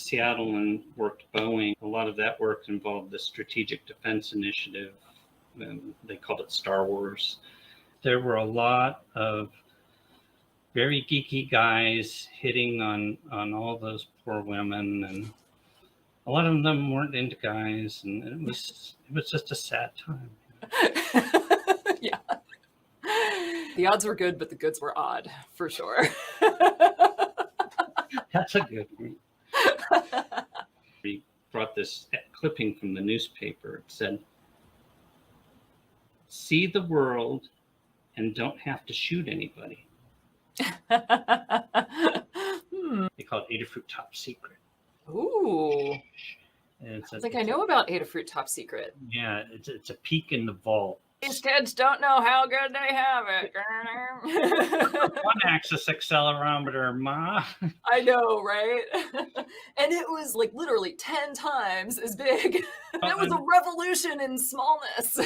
Seattle and worked Boeing. A lot of that work involved the Strategic Defense Initiative. They called it Star Wars. There were a lot of very geeky guys hitting on all those poor women, and a lot of them weren't into guys, and it was just a sad time. Yeah. The odds were good, but the goods were odd, for sure. That's a good one. We brought this clipping from the newspaper. It said, "See the world and don't have to shoot anybody." They call it Adafruit Top Secret. Ooh. I think I know about Adafruit Top Secret. Yeah, it's a peek in the vault. These kids don't know how good they have it. One-axis accelerometer, ma. I know, right? And it was like literally 10 times as big. It was a revolution in smallness.